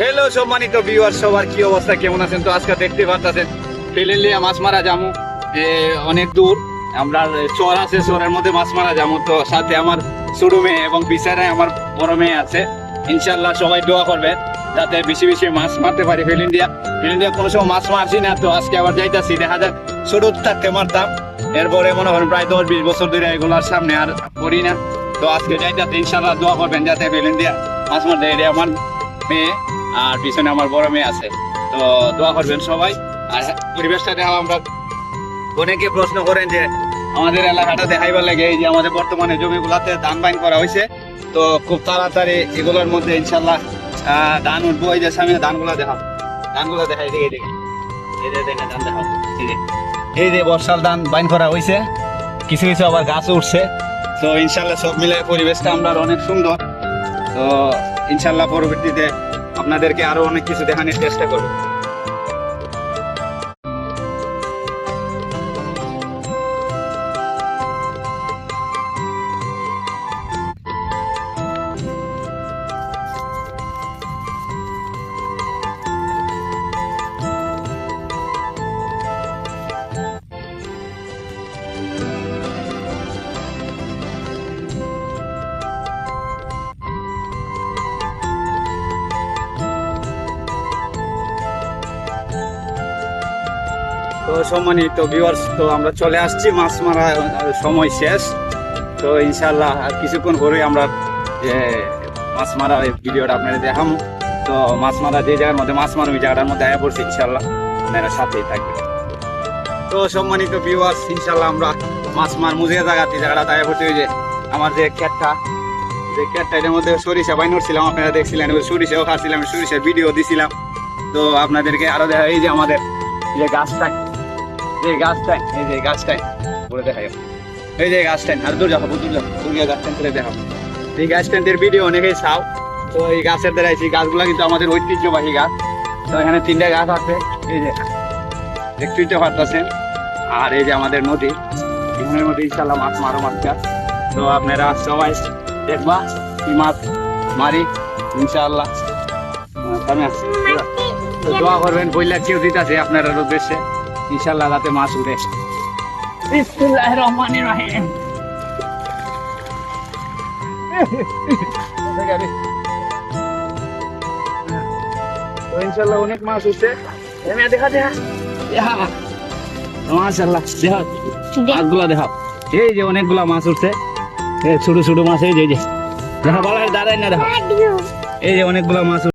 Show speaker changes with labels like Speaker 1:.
Speaker 1: Hello সম্মানিত viewer, সবার কি অবস্থা, কেমন আছেন? তো আজকে দেখতে পাচ্ছেন ফেলিলিয়া মাছ মারা যামু অনেক দূর। আমরা চর আছে, চরের মধ্যে মাছ মারা যামু। তো সাথে আমার ছোট মেয়ে এবং বিচারে আমার বড় মেয়ে আছে। ইনশাল্লাহ সবাই দোয়া করবেন যাতে বেশি বেশি মাছ মারতে পারি। ফেলিলিয়া কোনো সময় মাছ মারছি না, তো আজকে আবার যাইতাছি। দেখা যাক, ছোট থাকতে মারতাম, এরপরে মনে করেন প্রায় 10-20 বছর ধরে এগুলার সামনে আর করি না। তো আজকে যাইতাছি, ইনশাল্লাহ দোয়া করবেন যাতে ফেলিলিয়া মাছ মারতে। এটা আমার মেয়ে আর পিছনে আমার বড় মেয়ে আছে, তো দোয়া করবেন সবাই। আর পরিবেশটা দেখা, আমরা অনেকে প্রশ্ন করেন যে আমাদের এলাকাটা দেখাইবার লাগে। এই যে আমাদের বর্তমানে জমিগুলাতে ধান বাইন করা হয়েছে, তো খুব তাড়াতাড়ি এগুলোর মধ্যে ইনশাল্লাহ ধান উঠবো। এই যে সামনে ধানগুলা দেখাও, ধানগুলা দেখাই দেখে দেখি, এই যে দেখে ধান দেখাও। এই যে বর্ষার ধান বাইন করা হয়েছে, কিছু কিছু আবার গাছ উঠছে। তো ইনশাল্লাহ সব মিলে পরিবেশটা আমরা অনেক সুন্দর। তো ইনশাল্লাহ পরবর্তীতে আপনাদেরকে আরো অনেক কিছু দেখানোর চেষ্টা করব। তো সম্মানিত ভিউয়ার্স, তো আমরা চলে আসছি, মাছ মারা সময় শেষ। তো ইনশাল্লাহ আর কিছুক্ষণ পরে আমরা যে মাছ মারা ভিডিওটা আপনাদের দেখাবো। তো মাছ মারা যে জায়গার মধ্যে মাছ মারা, ওই জায়গাটার মধ্যে আয়া পড়ছি। ইনশাল্লাহ আপনারা সাথেই থাকবে। তো সম্মানিত ভিউয়ার্স, ইনশাল্লাহ আমরা মাছ মার মুজিয়া জায়গাটা আয়া পড়ছি। ওই যে আমার যে ক্ষেতটা, এটার মধ্যে সরিষা বাইন উঠছিলাম, আপনারা দেখছিলেন। সরিষাও খাচ্ছিলাম, সরিষার ভিডিও দিছিলাম। তো আপনাদেরকে আরো দেখা, এই যে আমাদের যে গাছটা, এই যে গাছটাই বলে দেখাই, এই যে গাছটাই। আর দূর যাবো, গাছটাই তুলে দেখাবো। এই গাছটার ভিডিও অনেকেই চাও। তো এই গাছের দ্বারা এই গাছগুলা কিন্তু আমাদের ঐতিহ্যবাহী গাছ। তো এখানে 3টা গাছ আছে, এই যে দেখতে পারতেছেন। আর এই যে আমাদের নদী, এখানের মধ্যে ইনশাল্লাহ মাছ মারো মাছ গাছ। তো আপনারা সবাই দেখবা কি মাছ মারি ইনশাআল্লাহ। তো দোয়া করবেন, বইলা কেউ দিতেছে আপনারা উদ্দেশ্যে ইনশাআল্লাহ যাতে মাছ উঠে। বিসমিল্লাহির রহমানির রহিম। তো ইনশাআল্লাহ অনেক মাছ উঠছে। দেখা মাশাআল্লাহ, দেখা মাছগুলা দেখা। এই যে অনেকগুলা মাছ উঠছে, ছোট ছোট মাছ। এই যে দেখা, বলার দাঁড়ায় না, দেখা এই যে অনেকগুলা মাছ।